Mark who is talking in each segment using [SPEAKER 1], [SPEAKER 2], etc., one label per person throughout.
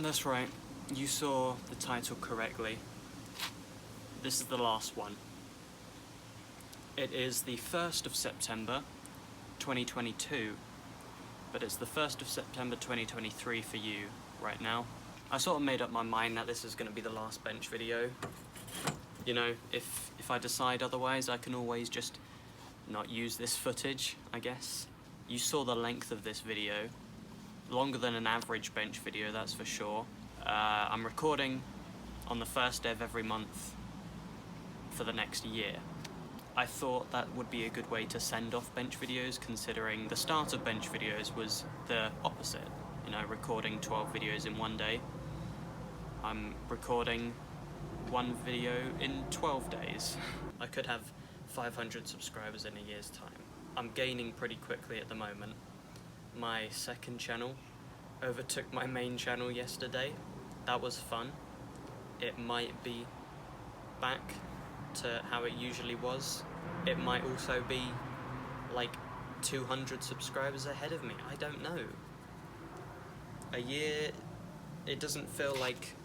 [SPEAKER 1] That's right, you saw the title correctly. This is the last one. It is the 1st of September 2022, but it's the 1st of September 2023 for you right now. I sort of made up my mind that this is going to be the last bench video. You know, if I decide otherwise, I can always just not use this footage, I guess. You saw the length of this video. Longer than an average bench video, that's for sure. I'm recording on the first day of every month for the next year. I thought that would be a good way to send off bench videos, considering the start of bench videos was the opposite. You know, recording 12 videos in one day. I'm recording one video in 12 days. I could have 500 subscribers in a year's time. I'm gaining pretty quickly at the moment. My second channel overtook my main channel yesterday. That was fun. It might be back to how it usually was. It might also be like 200 subscribers ahead of me. I don't know. A year, it doesn't feel like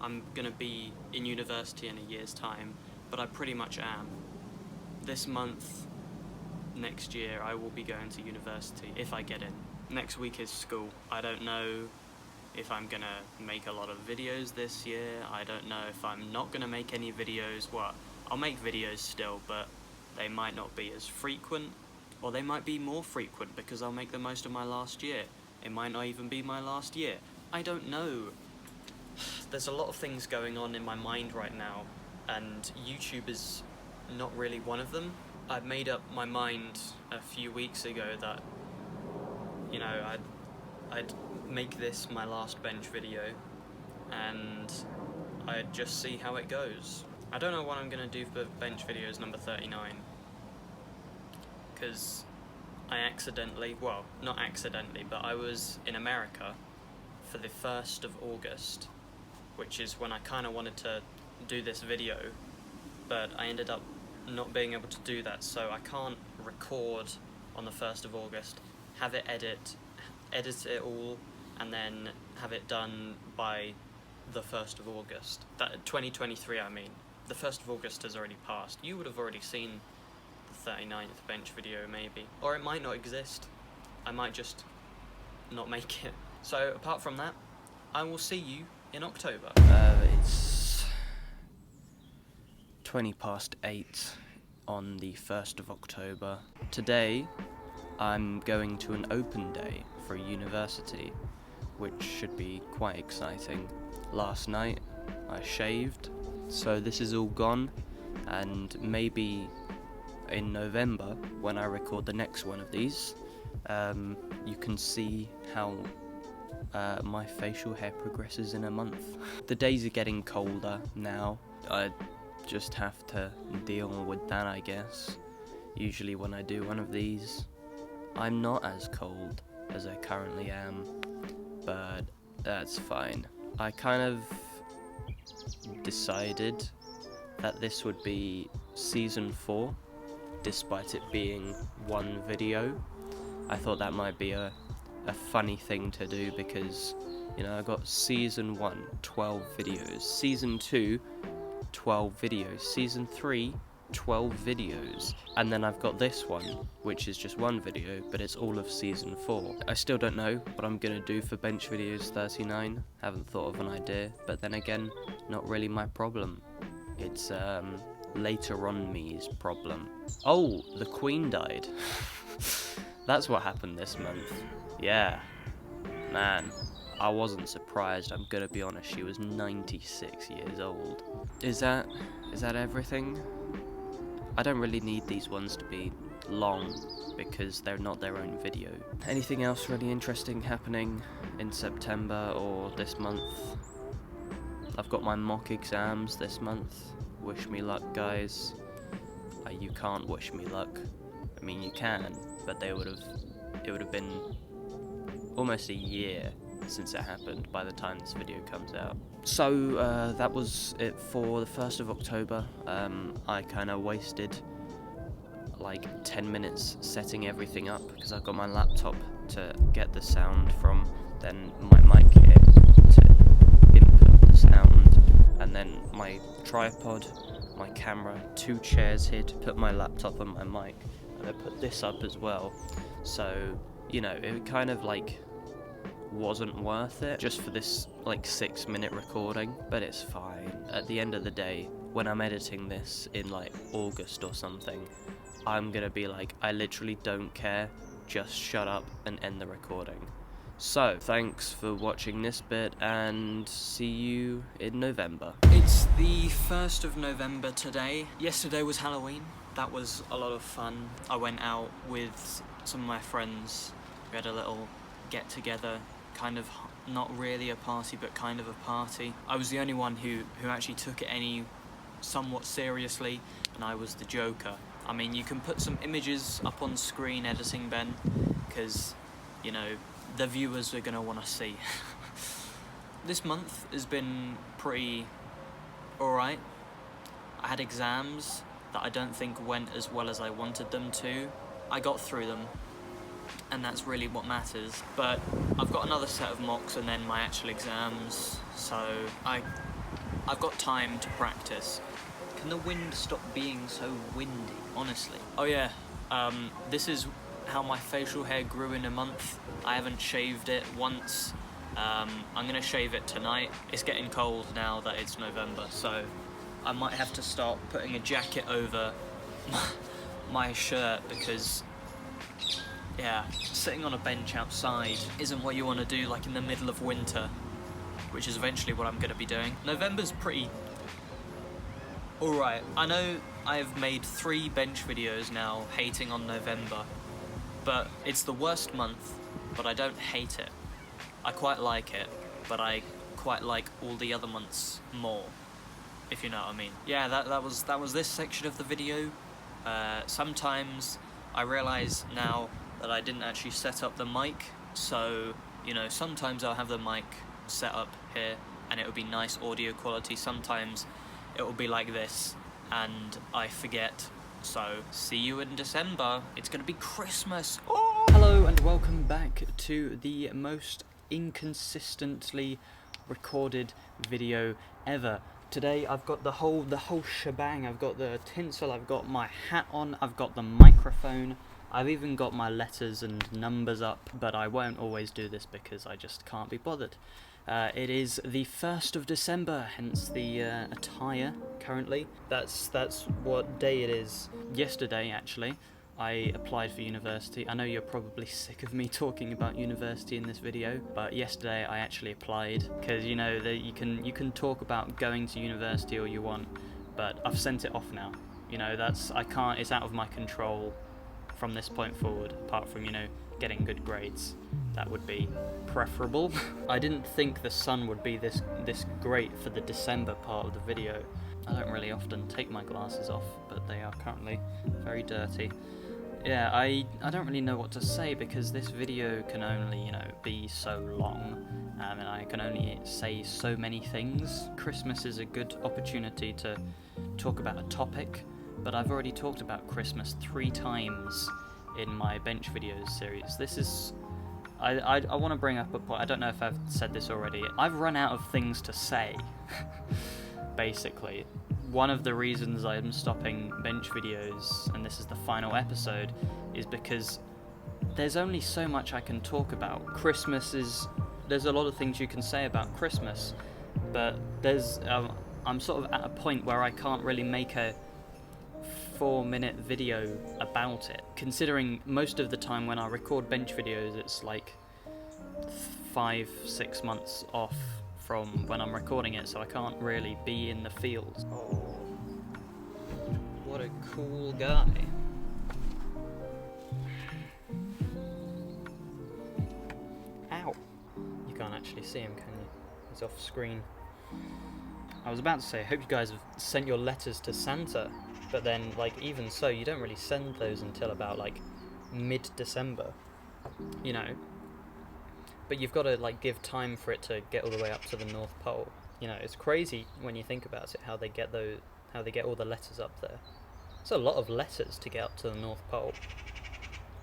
[SPEAKER 1] I'm gonna be in university in a year's time, but I pretty much am. This month, next year, I will be going to university if I get in. Next week is school. I don't know if I'm gonna make a lot of videos this year. I don't know if I'm not gonna make any videos. Well, I'll make videos still, but they might not be as frequent, or they might be more frequent because I'll make the most of my last year. It might not even be my last year. I don't know. There's a lot of things going on in my mind right now, and YouTube is not really one of them. I made up my mind a few weeks ago that, you know, I'd make this my last bench video, and I'd just see how it goes. I don't know what I'm gonna do for bench videos number 39, because I accidentally, well, not accidentally, but I was in America for the 1st of August, which is when I kind of wanted to do this video, but I ended up not being able to do that, so I can't record on the 1st of August, have it edit it all, and then have it done by the 1st of August. That 2023, I mean. The 1st of August has already passed. You would have already seen the 39th bench video, maybe. Or it might not exist. I might just not make it. So, apart from that, I will see you in October. It's 8:20 on the 1st of October. Today, I'm going to an open day for a university, which should be quite exciting. Last night, I shaved, so this is all gone, and maybe in November, when I record the next one of these, you can see how my facial hair progresses in a month. The days are getting colder now. I just have to deal with that, I guess. Usually when I do one of these, I'm not as cold as I currently am, but that's fine. I kind of decided that this would be season 4, despite it being one video. I thought that might be a funny thing to do because, you know, I got season 1, 12 videos, season 2, 12 videos, season 3, 12 videos, and then I've got this one, which is just one video, but it's all of season 4. I still don't know what I'm gonna do for bench videos 39, haven't thought of an idea, but then again, not really my problem. It's later on me's problem. Oh, the Queen died. That's what happened this month. Yeah, man, I wasn't surprised, I'm gonna be honest, she was 96 years old. Is that everything? I don't really need these ones to be long because they're not their own video. Anything else really interesting happening in September or this month? I've got my mock exams this month. Wish me luck, guys. You can't wish me luck. I mean, you can, but it would have been almost a year since it happened by the time this video comes out. So that was it for the 1st of October. I kind of wasted like 10 minutes setting everything up because I've got my laptop to get the sound from, then my mic here to
[SPEAKER 2] and then my tripod, my camera, 2 chairs here to put my laptop and my mic, and I put this up as well. So, you know, it kind of like wasn't worth it just for this like 6-minute recording, but it's fine. At the end of the day, when I'm editing this in like August or something, I'm gonna be like, I literally don't care, just shut up and end the recording. So, thanks for watching this bit, and see you in November.
[SPEAKER 1] It's the 1st of November today. Yesterday was Halloween. That was a lot of fun. I went out with some of my friends. We had a little get-together, kind of not really a party, but kind of a party. I was the only one who actually took it somewhat seriously, and I was the joker. I mean, you can put some images up on screen editing, Ben, because, you know, the viewers are going to want to see. This month has been pretty alright. I had exams that I don't think went as well as I wanted them to. I got through them, and that's really what matters. But I've got another set of mocks and then my actual exams, so I've got time to practice. Can the wind stop being so windy, honestly? Oh yeah, this is how my facial hair grew in a month. I haven't shaved it once. I'm gonna shave it tonight. It's getting cold now that it's November, so I might have to start putting a jacket over my shirt, because yeah, sitting on a bench outside isn't what you want to do like in the middle of winter, which is eventually what I'm gonna be doing. November's pretty alright. I know I've made 3 bench videos now hating on November, but it's the worst month, but I don't hate it. I quite like it, but I quite like all the other months more, if you know what I mean. Yeah, that was this section of the video. Sometimes I realise now that I didn't actually set up the mic, so, you know, sometimes I'll have the mic set up here and it will be nice audio quality. Sometimes it will be like this and I forget. So, see you in December. It's gonna be Christmas. Oh! Hello and welcome back to the most inconsistently recorded video ever. Today I've got the whole shebang. I've got the tinsel, I've got my hat on, I've got the microphone, I've even got my letters and numbers up, but I won't always do this because I just can't be bothered. It is the 1st of December, hence the attire currently. That's what day it is. Yesterday, actually, I applied for university. I know you're probably sick of me talking about university in this video, but yesterday I actually applied, because, you know, you can talk about going to university all you want, but I've sent it off now. You know, it's out of my control from this point forward, apart from, you know, getting good grades. That would be preferable. I didn't think the sun would be this great for the December part of the video. I don't really often take my glasses off, but they are currently very dirty. Yeah, I don't really know what to say, because this video can only, you know, be so long, and I can only say so many things. Christmas is a good opportunity to talk about a topic, but I've already talked about Christmas 3 times in my bench videos series. This is... I want to bring up a point. I don't know if I've said this already. I've run out of things to say, basically. One of the reasons I'm stopping bench videos, and this is the final episode, is because there's only so much I can talk about. There's a lot of things you can say about Christmas, but I'm sort of at a point where I can't really make a 4-minute video about it, considering most of the time when I record bench videos it's like 5-6 months off from when I'm recording it, so I can't really be in the field. Oh, what a cool guy. Ow! You can't actually see him, can you? He's off screen. I was about to say, I hope you guys have sent your letters to Santa, but then, like, even so, you don't really send those until about, like, mid-December, you know? But you've got to, like, give time for it to get all the way up to the North Pole. You know, it's crazy when you think about it, how they get all the letters up there. It's a lot of letters to get up to the North Pole.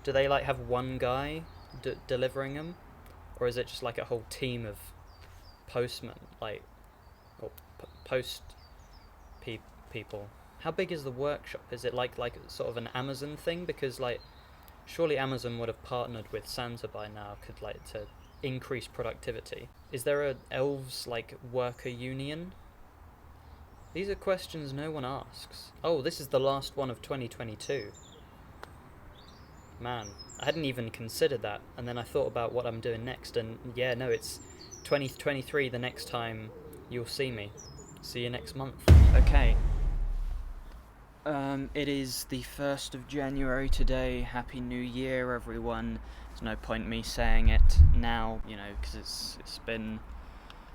[SPEAKER 1] Do they, like, have one guy delivering them? Or is it just, like, a whole team of postmen? Like, oh, post people. How big is the workshop? Is it like sort of an Amazon thing? Because like, surely Amazon would have partnered with Santa by now, could like to increase productivity. Is there a elves like worker union? These are questions no one asks. Oh, this is the last one of 2022. Man, I hadn't even considered that, and then I thought about what I'm doing next, and yeah, no, it's 2023 the next time you'll see me. See you next month. Okay. It is the 1st of January today. Happy New Year, everyone. There's no point me saying it now, you know, because it's been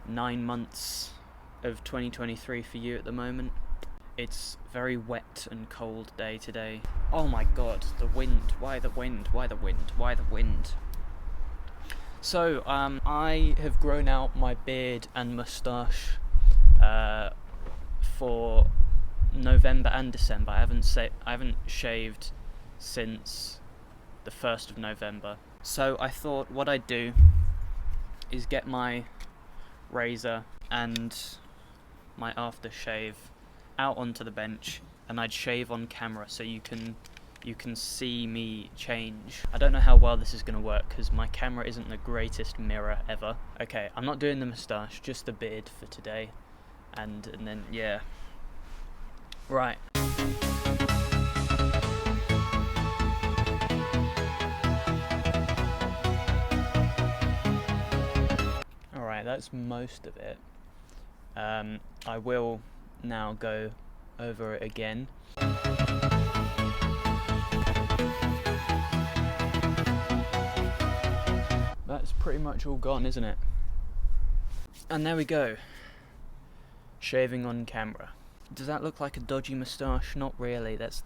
[SPEAKER 1] 9 months of 2023 for you at the moment. It's very wet and cold day today. Oh my god, the wind. Why the wind? Why the wind? Why the wind? So, I have grown out my beard and moustache for November and December. I haven't shaved since the 1st of November. So I thought what I'd do is get my razor and my aftershave out onto the bench, and I'd shave on camera so you can see me change. I don't know how well this is going to work because my camera isn't the greatest mirror ever. Okay, I'm not doing the moustache, just the beard for today, and then yeah. Right. Alright, that's most of it. I will now go over it again. That's pretty much all gone, isn't it? And there we go. Shaving on camera. Does that look like a dodgy moustache? Not really. That's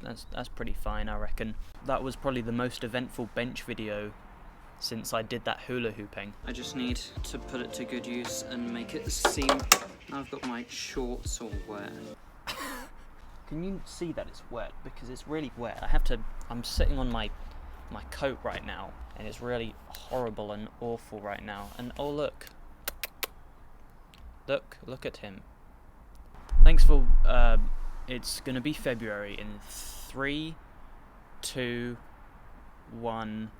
[SPEAKER 1] pretty fine, I reckon. That was probably the most eventful bench video since I did that hula hooping. I just need to put it to good use and make it seem... I've got my shorts all wet. Can you see that it's wet? Because it's really wet. I'm sitting on my coat right now, and it's really horrible and awful right now. And oh look. Look at him. Thanks for, it's gonna be February in 3, 2, 1.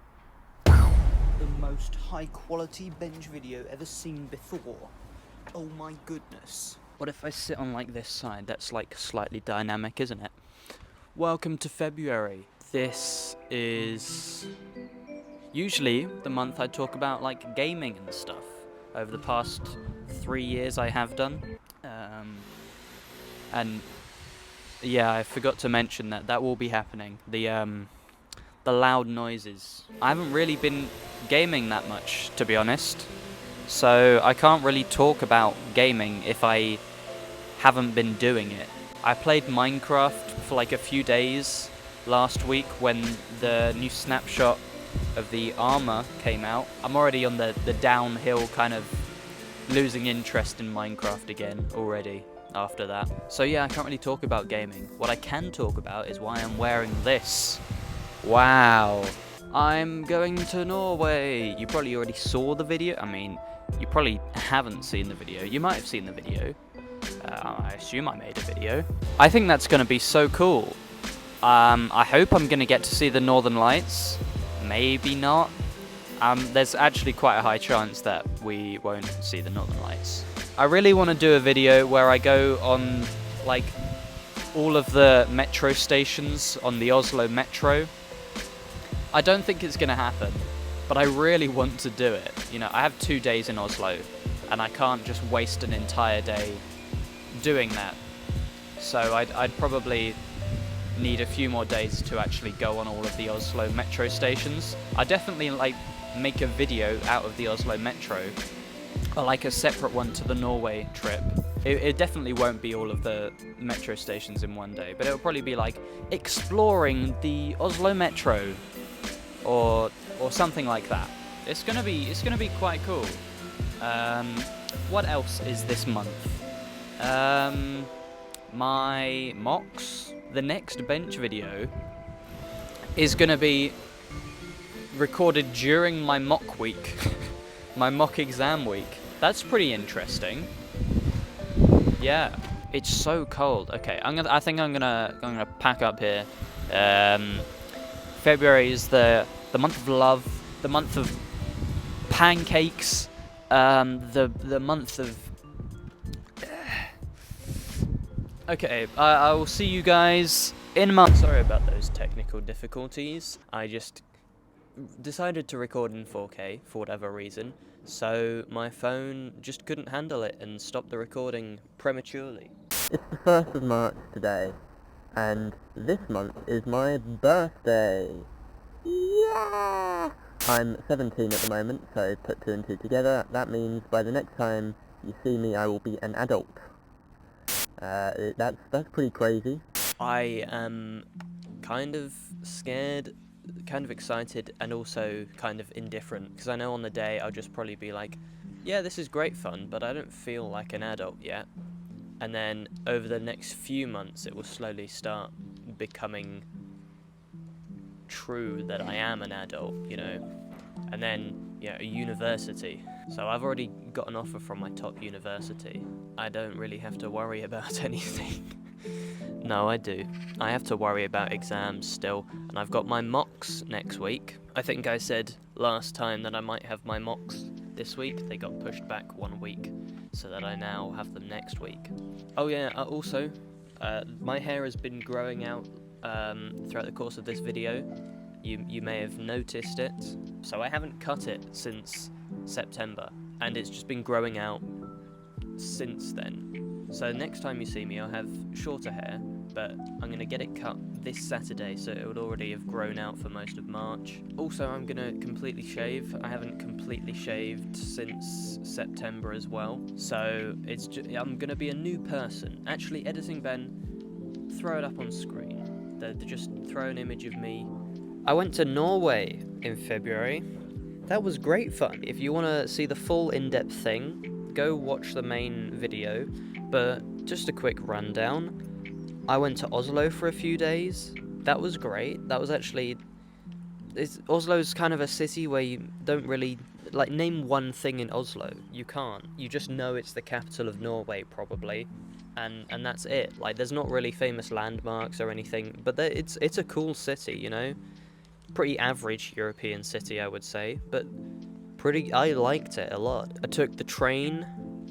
[SPEAKER 1] The most high quality bench video ever seen before. Oh my goodness. What if I sit on like this side? That's like slightly dynamic, isn't it? Welcome to February. This is usually the month I talk about like gaming and stuff. Over the past 3 years I have done. And yeah, I forgot to mention that will be happening. The loud noises. I haven't really been gaming that much, to be honest. So I can't really talk about gaming if I haven't been doing it. I played Minecraft for like a few days last week when the new snapshot of the armor came out. I'm already on the downhill, kind of losing interest in Minecraft again already after that. So yeah, I can't really talk about gaming. What I can talk about is why I'm wearing this. Wow. I'm going to Norway. You probably already saw the video. I mean, you probably haven't seen the video. You might have seen the video. I assume I made a video. I think that's going to be so cool. I hope I'm going to get to see the Northern Lights. Maybe not. There's actually quite a high chance that we won't see the Northern Lights. I really want to do a video where I go on, like, all of the metro stations on the Oslo Metro. I don't think it's going to happen, but I really want to do it. You know, I have 2 days in Oslo, and I can't just waste an entire day doing that. So I'd probably need a few more days to actually go on all of the Oslo Metro stations. I definitely, like, make a video out of the Oslo Metro, or like a separate one to the Norway trip. It definitely won't be all of the metro stations in one day, but it'll probably be like exploring the Oslo Metro, or something like that. It's gonna be quite cool. What else is this month? My mocks. The next bench video is gonna be recorded during my mock week, my mock exam week. That's pretty interesting.
[SPEAKER 3] Yeah, it's so cold. Okay, I think I'm gonna pack up here. February is the month of love, the month of pancakes, the month of. Okay, I will see you guys in a month.
[SPEAKER 2] Sorry about those technical difficulties. I just decided to record in 4K for whatever reason, so my phone just couldn't handle it and stopped the recording prematurely.
[SPEAKER 4] It's the 1st of March today, and this month is my birthday. Yeah! I'm 17 at the moment, so put 2 and 2 together. That means by the next time you see me, I will be an adult. That's pretty crazy.
[SPEAKER 2] I am kind of scared, kind of excited, and also kind of indifferent, because I know on the day I'll just probably be like, yeah, this is great fun, but I don't feel like an adult yet. And then over the next few months it will slowly start becoming true that I am an adult, you know. And then, yeah, a university. So I've already got an offer from my top university. I don't really have to worry about anything. No, I do. I have to worry about exams still, and I've got my mocks next week. I think I said last time that I might have my mocks this week. They got pushed back 1 week, so that I now have them next week. Oh yeah, also, my hair has been growing out throughout the course of this video. You may have noticed it. So I haven't cut it since September, and it's just been growing out since then. So next time you see me, I'll have shorter hair, but I'm going to get it cut this Saturday, so it would already have grown out for most of March. Also, I'm going to completely shave. I haven't completely shaved since September as well, so I'm going to be a new person. Actually, Editing Ben, throw it up on screen. Just throw an image of me. I went to Norway in February. That was great fun. If you want to see the full in-depth thing, go watch the main video. But just a quick rundown. I went to Oslo for a few days. That was great. That was actually... Oslo's kind of a city where you don't really... Like, name one thing in Oslo. You can't. You just know it's the capital of Norway, probably. And that's it. Like, there's not really famous landmarks or anything. But it's a cool city, you know? Pretty average European city, I would say. But I liked it a lot. I took the train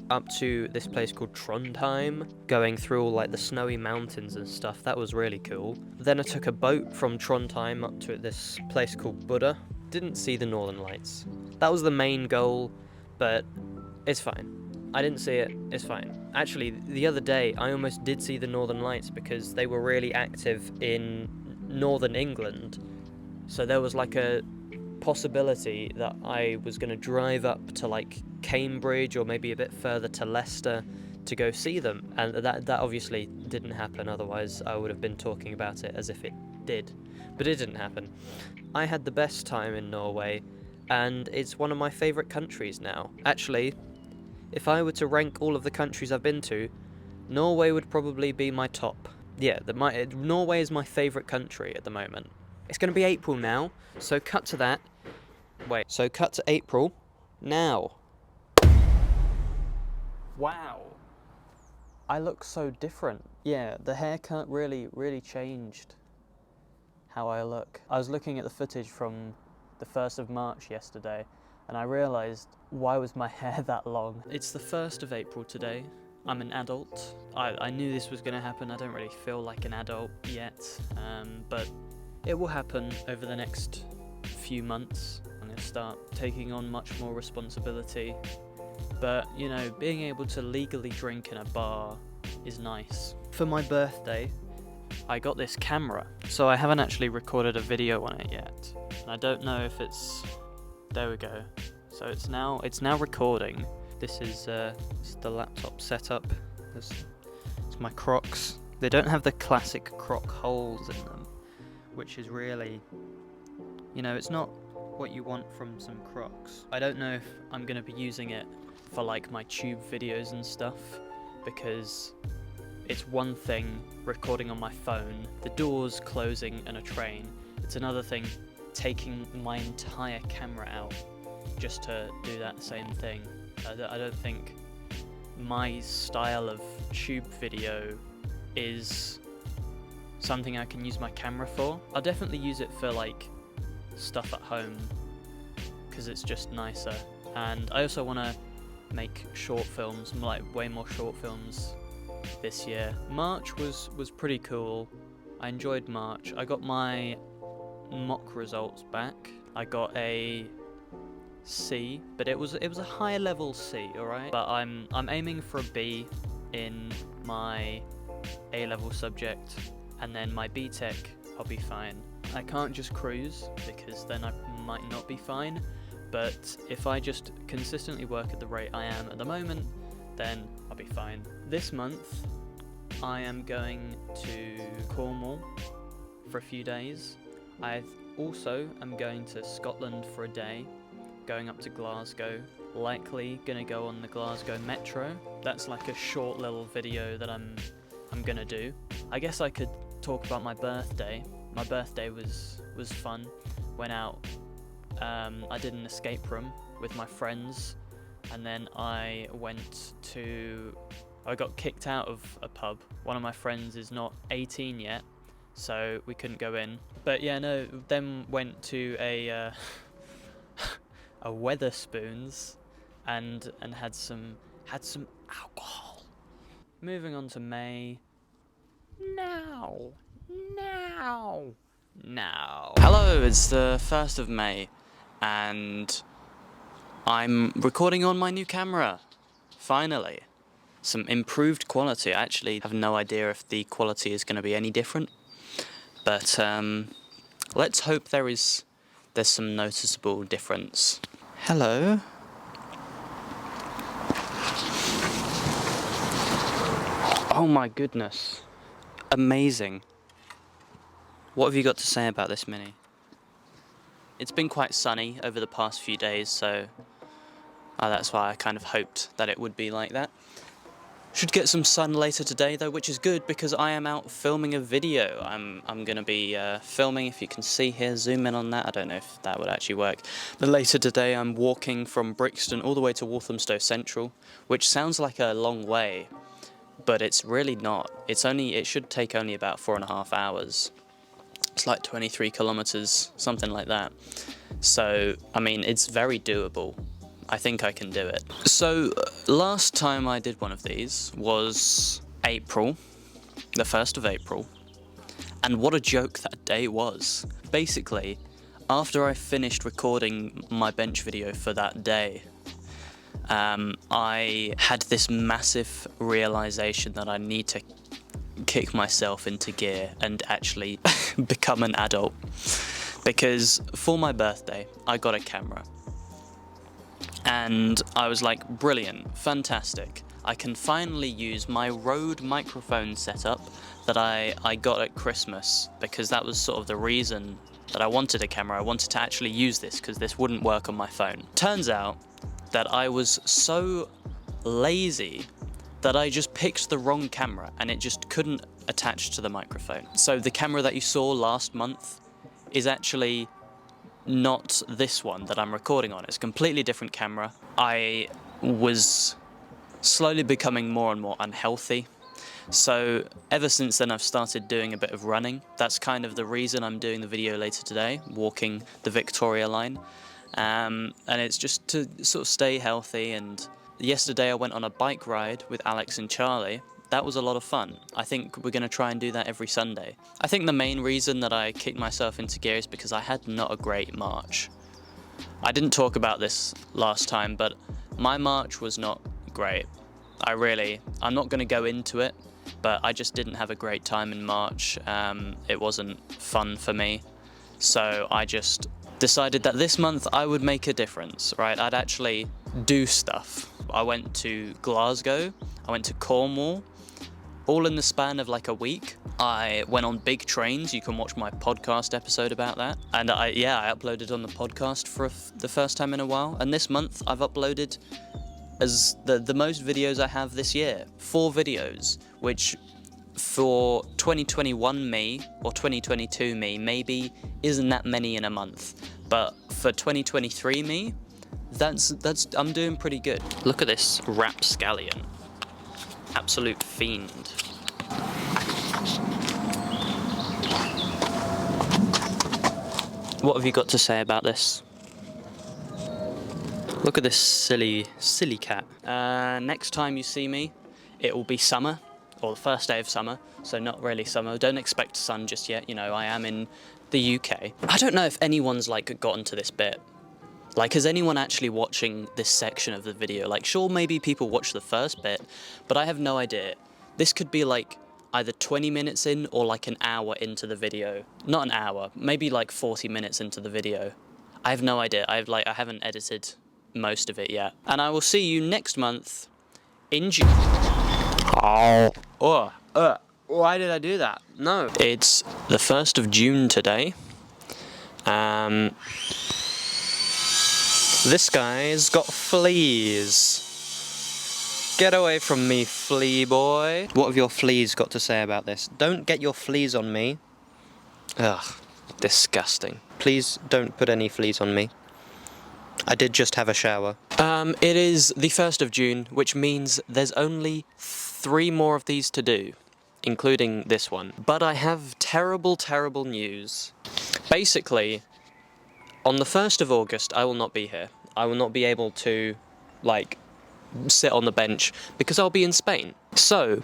[SPEAKER 2] up to this place called Trondheim, going through all like the snowy mountains and stuff. That was really cool. Then I took a boat from Trondheim up to this place called Buddha. Didn't see the Northern Lights. That was the main goal, but it's fine. I didn't see it, it's fine. Actually, the other day I almost did see the Northern Lights because they were really active in northern England. So there was like a possibility that I was going to drive up to like Cambridge or maybe a bit further to Leicester to go see them, and that obviously didn't happen. Otherwise I would have been talking about it as if it did, but it didn't happen. I had the best time in Norway, and it's one of my favourite countries now. Actually, if I were to rank all of the countries I've been to, Norway would probably be my top. Yeah, Norway is my favourite country at the moment. It's going to be April now, so cut to that. Wait, so cut to April now. Wow. I look so different. Yeah, the haircut really changed how I look. I was looking at the footage from the 1st of March yesterday, and I realised, why was my hair that long? It's the 1st of April today. I'm an adult. I knew this was going to happen. I don't really feel like an adult yet, but it will happen over the next few months. I'm going to start taking on much more responsibility. But, you know, being able to legally drink in a bar is nice. For my birthday, I got this camera, so I haven't actually recorded a video on it yet. And I don't know if it's... There we go. So it's now recording. This is the laptop setup. It's my Crocs. They don't have the classic Croc holes in them, which is really, you know, it's not what you want from some Crocs. I don't know if I'm going to be using it for like my tube videos and stuff, because it's one thing recording on my phone, the doors closing and a train. It's another thing taking my entire camera out just to do that same thing. I don't think
[SPEAKER 3] my style of tube video is something I can use my camera for. I'll definitely use it for like stuff at home because it's just nicer. And I also want to make short films, like way more short films this year. March was pretty cool. I enjoyed March. I got my mock results back. I got a C, but it was a higher level C, alright? But I'm aiming for a B in my A-level subject, and then my BTEC I'll be fine. I can't just cruise because then I might not be fine, but if I just consistently work at the rate I am at the moment, then I'll be fine. This month I am going to Cornwall for a few days. I also am going to Scotland for a day, going up to Glasgow, likely gonna go on the Glasgow Metro. That's like a short little video that I'm gonna do. I guess I could talk about my birthday. My birthday was fun. Went out, I did an escape room with my friends, and then I got kicked out of a pub. One of my friends is not 18 yet, so we couldn't go in. But yeah, no, then went to a Weatherspoons and had some alcohol. Moving on to May. Now. Hello, it's the 1st of May, and I'm recording on my new camera. Finally. Some improved quality. I actually have no idea if the quality is going to be any different, but let's hope there's some noticeable difference. Hello. Oh my goodness. Amazing. What have you got to say about this Mini? It's been quite sunny over the past few days, so that's why I kind of hoped that it would be like that. Should get some sun later today though, which is good because I am out filming a video. I'm going to be filming, if you can see here, zoom in on that, I don't know if that would actually work. But later today I'm walking from Brixton all the way to Walthamstow Central, which sounds like a long way, but it's really not. It should take only about 4.5 hours. It's like 23 kilometers, something like that. So, I mean, it's very doable. I think I can do it. So, last time I did one of these was April, the 1st of April, and what a joke that day was. Basically, after I finished recording my bench video for that day, I had this massive realization that I need to kick myself into gear and actually become an adult. Because for my birthday, I got a camera. And I was like, brilliant, fantastic. I can finally use my Rode microphone setup that I got at Christmas, because that was sort of the reason that I wanted a camera. I wanted to actually use this because this wouldn't work on my phone. Turns out that I was so lazy that I just picked the wrong camera and it just couldn't attach to the microphone. So the camera that you saw last month is actually not this one that I'm recording on. It's a completely different camera. I was slowly becoming more and more unhealthy. So ever since then I've started doing a bit of running. That's kind of the reason I'm doing the video later today, walking the Victoria line. And it's just to sort of stay healthy. And yesterday I went on a bike ride with Alex and Charlie. That was a lot of fun. I think we're going to try and do that every Sunday. I think the main reason that I kicked myself into gear is because I had not a great March. I didn't talk about this last time, but my March was not great. I'm not going to go into it, but I just didn't have a great time in March. It wasn't fun for me. So I just decided that this month I would make a difference, right? I'd actually do stuff. I went to Glasgow, I went to Cornwall, all in the span of like a week. I went on Big Trains. You can watch my podcast episode about that. And I uploaded on the podcast for the first time in a while. And this month I've uploaded as the most videos I have this year. 4 videos, which for 2021 me or 2022 me maybe isn't that many in a month. But for 2023 me, I'm doing pretty good. Look at this rapscallion. Absolute fiend. What have you got to say about this? Look at this silly cat. Next time you see me, it will be summer, or the first day of summer, so not really summer. Don't expect sun just yet, you know, I am in the UK. I don't know if anyone's like gotten to this bit. Like, is anyone actually watching this section of the video? Like, sure, maybe people watch the first bit, but I have no idea. This could be like either 20 minutes in or like an hour into the video. Not an hour, maybe like 40 minutes into the video. I have no idea. I haven't edited most of it yet. And I will see you next month in June. Why did I do that? No. It's the 1st of June today. This guy's got fleas. Get away from me, flea boy. What have your fleas got to say about this? Don't get your fleas on me. Ugh, disgusting. Please don't put any fleas on me. I did just have a shower. It is the 1st of June, which means there's only 3 more of these to do, including this one. But I have terrible, terrible news. Basically, on the 1st of August, I will not be here. I will not be able to, like, sit on the bench because I'll be in Spain. So,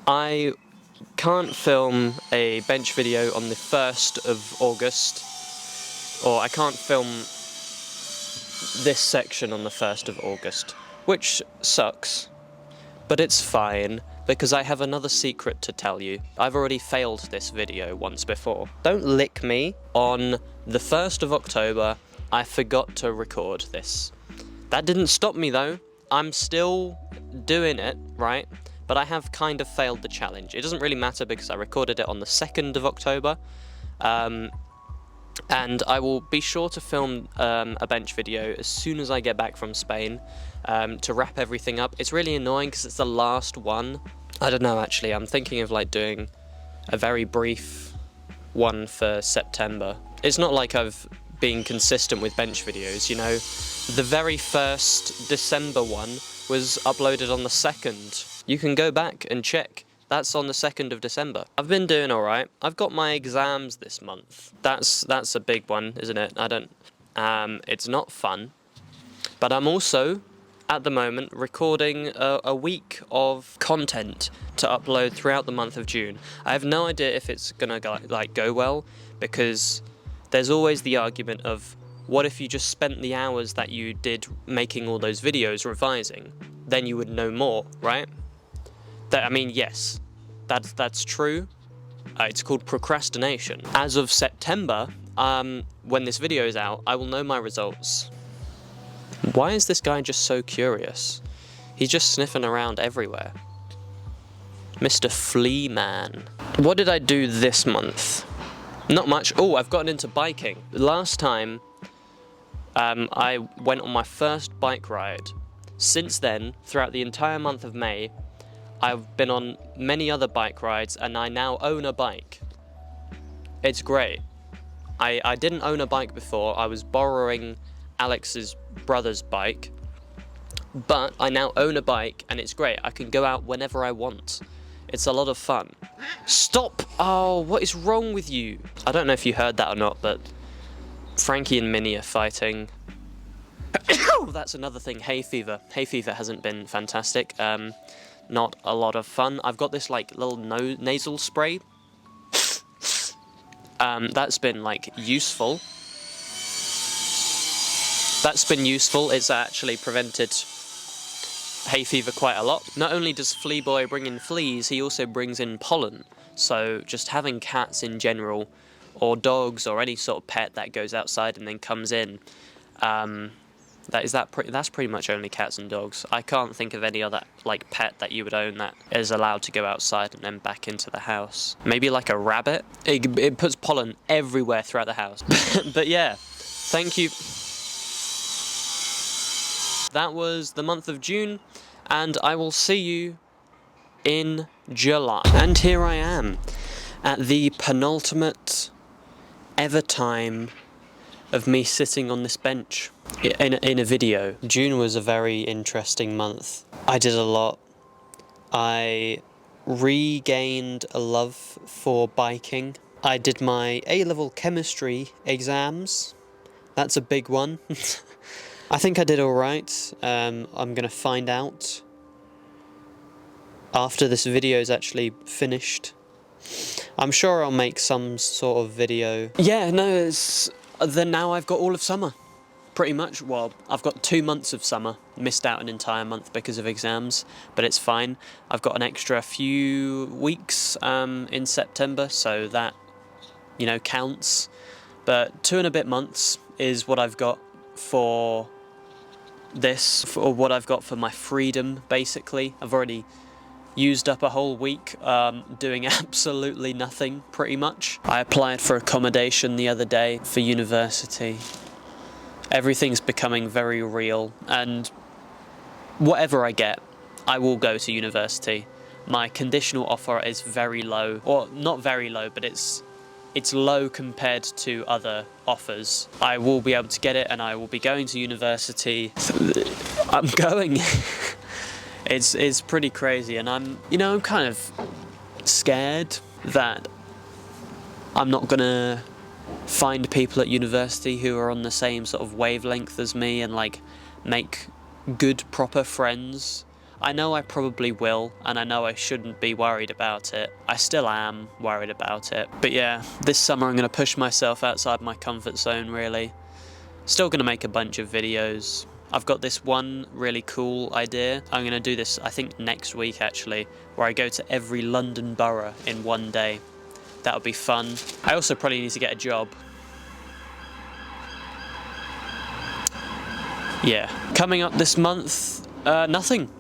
[SPEAKER 3] I can't film a bench video on the 1st of August, or I can't film this section on the 1st of August, which sucks, but it's fine because I have another secret to tell you. I've already failed this video once before. Don't lick me. On the 1st of October, I forgot to record this. That didn't stop me though. I'm still doing it, right? But I have kind of failed the challenge. It doesn't really matter because I recorded it on the 2nd of October. And I will be sure to film a bench video as soon as I get back from Spain to wrap everything up. It's really annoying because it's the last one. I don't know, actually. I'm thinking of like doing a very brief one for September. It's not like I've been consistent with bench videos, you know. The very first December one was uploaded on the 2nd. You can go back and check. That's on the 2nd of December. I've been doing alright. I've got my exams this month. That's a big one, isn't it? It's not fun. But I'm also, at the moment, recording a week of content to upload throughout the month of June. I have no idea if it's gonna go well, because there's always the argument of, what if you just spent the hours that you did making all those videos revising? Then you would know more, right? Yes, that's true. It's called procrastination. As of September, when this video is out, I will know my results. Why is this guy just so curious? He's just sniffing around everywhere. Mr. Flea Man. What did I do this month? Not much. Oh, I've gotten into biking. Last time, I went on my first bike ride. Since then, throughout the entire month of May, I've been on many other bike rides, and I now own a bike. It's great. I didn't own a bike before. I was borrowing Alex's brother's bike, but I now own a bike, and it's great. I can go out whenever I want. It's a lot of fun. Stop! Oh, what is wrong with you? I don't know if you heard that or not, but Frankie and Minnie are fighting. That's another thing, hay fever. Hay fever hasn't been fantastic. Not a lot of fun. I've got this like little nasal spray. That's been like useful. That's been useful. It's actually prevented hay fever quite a lot. Not only does Flea Boy bring in fleas, he also brings in pollen. So just having cats in general, or dogs, or any sort of pet that goes outside and then comes in, that's pretty much only cats and dogs. I can't think of any other like pet that you would own that is allowed to go outside and then back into the house. Maybe like a rabbit. It puts pollen everywhere throughout the house. But yeah, thank you. That was the month of June, and I will see you in July. And here I am at the penultimate ever time of me sitting on this bench in a video. June was a very interesting month. I did a lot.
[SPEAKER 5] I regained a love for biking. I did my A-level chemistry exams. That's a big one. I think I did alright. I'm gonna find out after this video is actually finished. I'm sure I'll make some sort of video. Yeah, no, then now I've got all of summer. Pretty much. Well, I've got 2 months of summer. Missed out an entire month because of exams, but it's fine. I've got an extra few weeks in September, so that, you know, counts. But 2 and a bit months is what I've got for this, or what I've got for my freedom, basically. I've already used up a whole week doing absolutely nothing, pretty much. I applied for accommodation the other day for university. Everything's becoming very real, and whatever I get, I will go to university. My conditional offer is very low, or not very low, but it's low compared to other offers. I will be able to get it, and I will be going to university. I'm going. It's pretty crazy, and I'm kind of scared that I'm not gonna find people at university who are on the same sort of wavelength as me and like make good proper friends. I know I probably will, and I know I shouldn't be worried about it. I still am worried about it. But yeah, this summer I'm gonna push myself outside my comfort zone, really. Still gonna make a bunch of videos. I've got this one really cool idea. I'm gonna do this, I think, next week actually, where I go to every London borough in one day. That'll be fun. I also probably need to get a job. Yeah. Coming up this month, nothing.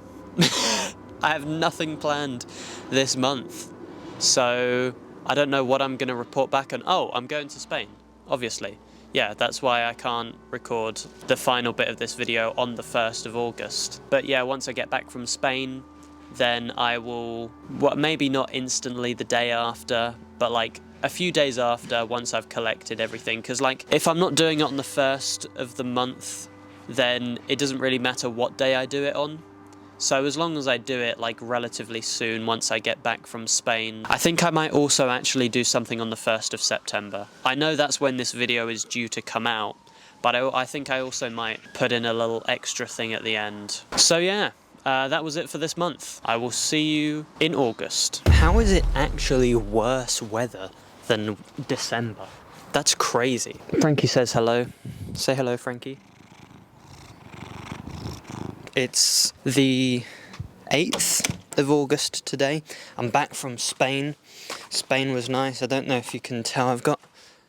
[SPEAKER 5] I have nothing planned this month. So I don't know what I'm gonna report back on. Oh, I'm going to Spain, obviously. Yeah, that's why I can't record the final bit of this video on the 1st of August. But yeah, once I get back from Spain, then I will, well, maybe not instantly the day after, but like a few days after, once I've collected everything. Because like, if I'm not doing it on the 1st of the month, then it doesn't really matter what day I do it on. So as long as I do it like relatively soon once I get back from Spain. I think I might also actually do something on the 1st of September. I know that's when this video is due to come out, but I think I also might put in a little extra thing at the end. So yeah, that was it for this month. I will see you in August. How is it actually worse weather than December? That's crazy. Frankie says hello. Say hello, Frankie. It's the 8th of August today. I'm back from Spain. Spain was nice. I don't know if you can tell, I've got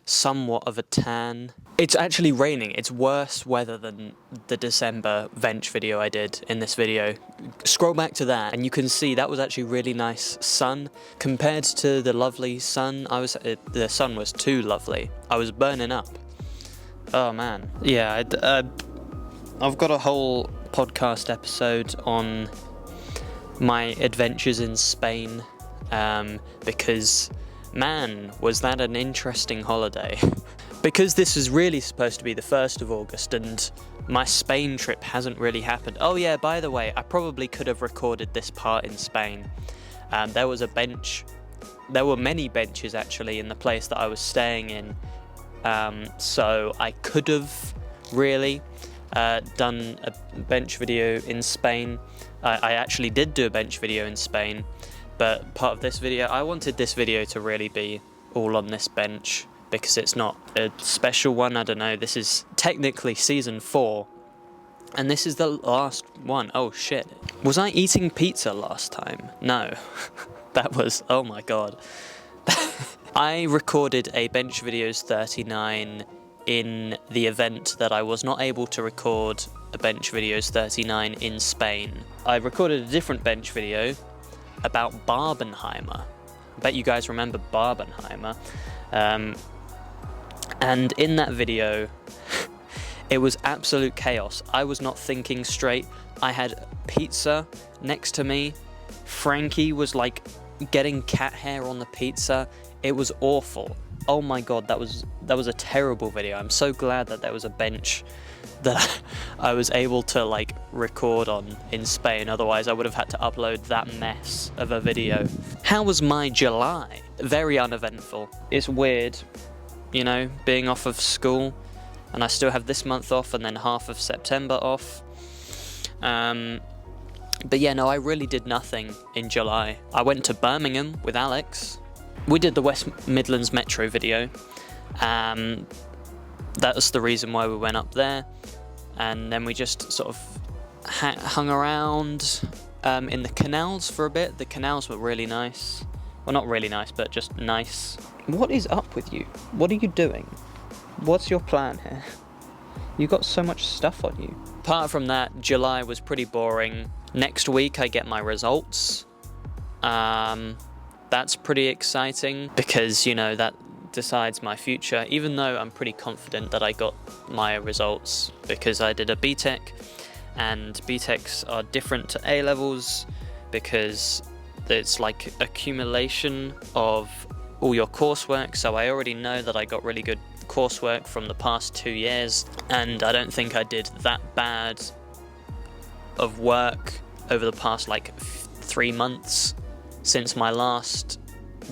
[SPEAKER 5] somewhat of a tan. It's actually raining. It's worse weather than the December Venture video I did in this video. Scroll back to that and you can see that was actually really nice sun. Compared to the lovely sun, the sun was too lovely. I was burning up. Oh man. Yeah, I've got a whole podcast episode on my adventures in Spain, because man, was that an interesting holiday. Because this is really supposed to be the 1st of August and my Spain trip hasn't really happened. Oh yeah, by the way, I probably could have recorded this part in Spain. There was a bench, there were many benches actually in the place that I was staying in, so I could have really done a bench video in Spain. I actually did do a bench video in Spain, but part of this video, I wanted this video to really be all on this bench because it's not a special one. I don't know, this is technically season 4 and this is the last one. Oh shit, was I eating pizza last time? No. That was, oh my god. I recorded a Bench Videos 39 in the event that I was not able to record a Bench Videos 39 in Spain. I recorded a different bench video about Barbenheimer. I bet you guys remember Barbenheimer. And in that video, it was absolute chaos. I was not thinking straight. I had pizza next to me. Frankie was like getting cat hair on the pizza. It was awful.
[SPEAKER 3] oh my god, that was a terrible video. I'm so glad that there was a bench that I was able to like record on in Spain, otherwise I would have had to upload that mess of a video. How was my July? Very uneventful. It's weird, you know, being off of school, and I still have this month off and then half of September off. But yeah, no, I really did nothing in July. I went to Birmingham with Alex. We did the West Midlands Metro video. That was the reason why we went up there. And then we just sort of hung around in the canals for a bit. The canals were really nice. Well, not really nice, but just nice. What is up with you? What are you doing? What's your plan here? You got so much stuff on you. Apart from that, July was pretty boring. Next week I get my results. That's pretty exciting because, you know, that decides my future, even though I'm pretty confident that I got my results because I did a BTEC, and BTECs are different to A-levels because it's like accumulation of all your coursework. So I already know that I got really good coursework from the past 2 years, and I don't think I did that bad of work over the past like 3 months since my last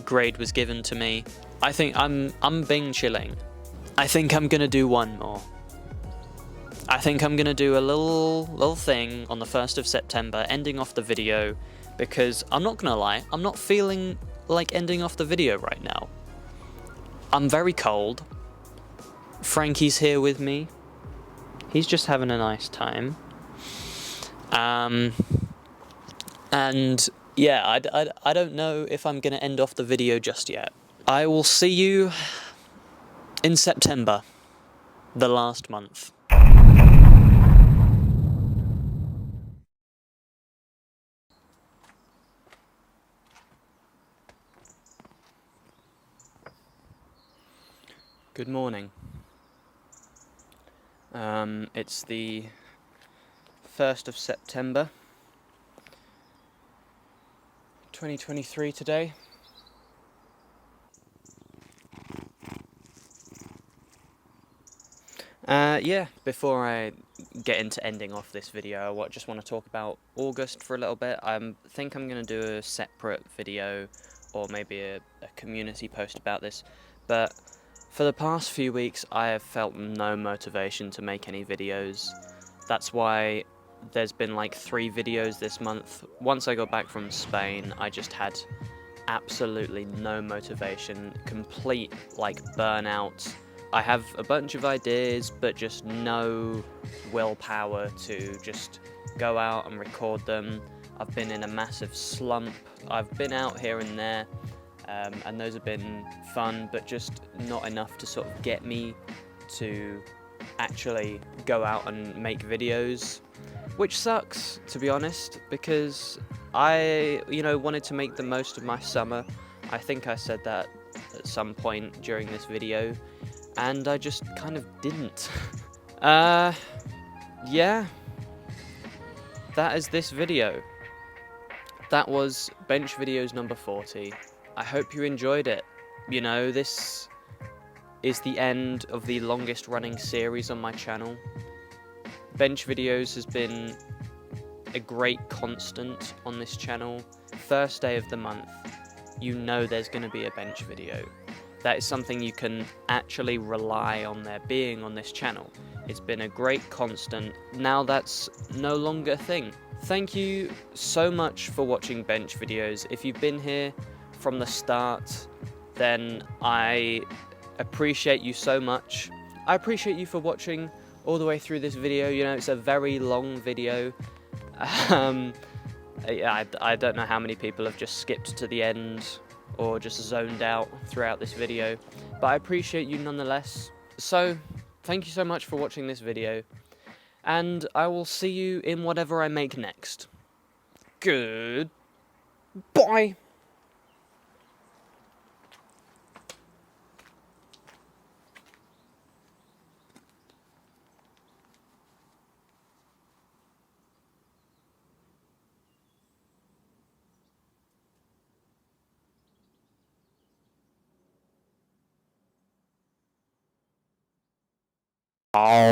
[SPEAKER 3] grade was given to me. I think I'm being chilling. I think I'm gonna do one more. I think I'm gonna do a little thing on the 1st of September, ending off the video, because I'm not gonna lie, I'm not feeling like ending off the video right now. I'm very cold. Frankie's here with me. He's just having a nice time. And yeah, I don't know if I'm gonna end off the video just yet. I will see you in September, the last month.
[SPEAKER 1] Good morning. It's the 1st of September 2023 today. Yeah, before I get into ending off this video, I just want to talk about August for a little bit. I think I'm going to do a separate video or maybe a community post about this, but for the past few weeks I have felt no motivation to make any videos. That's why there's been like 3 videos this month. Once I got back from Spain, I just had absolutely no motivation, complete like burnout. I have a bunch of ideas, but just no willpower to just go out and record them. I've been in a massive slump. I've been out here and there, and those have been fun, but just not enough to sort of get me to actually go out and make videos, which sucks, to be honest, because I, wanted to make the most of my summer. I think I said that at some point during this video, and I just kind of didn't. Yeah, that is this video. That was Bench Videos number 40. I hope you enjoyed it. This is the end of the longest running series on my channel. Bench Videos has been a great constant on this channel. First day of the month, there's going to be a bench video. That is something you can actually rely on there being on this channel. It's been a great constant. Now that's no longer a thing. Thank you so much for watching Bench Videos. If you've been here from the start, then I appreciate you so much. I appreciate you for watching all the way through this video. It's a very long video. I don't know how many people have just skipped to the end or just zoned out throughout this video, but I appreciate you nonetheless. So, thank you so much for watching this video, and I will see you in whatever I make next. Goodbye!
[SPEAKER 5] Oh.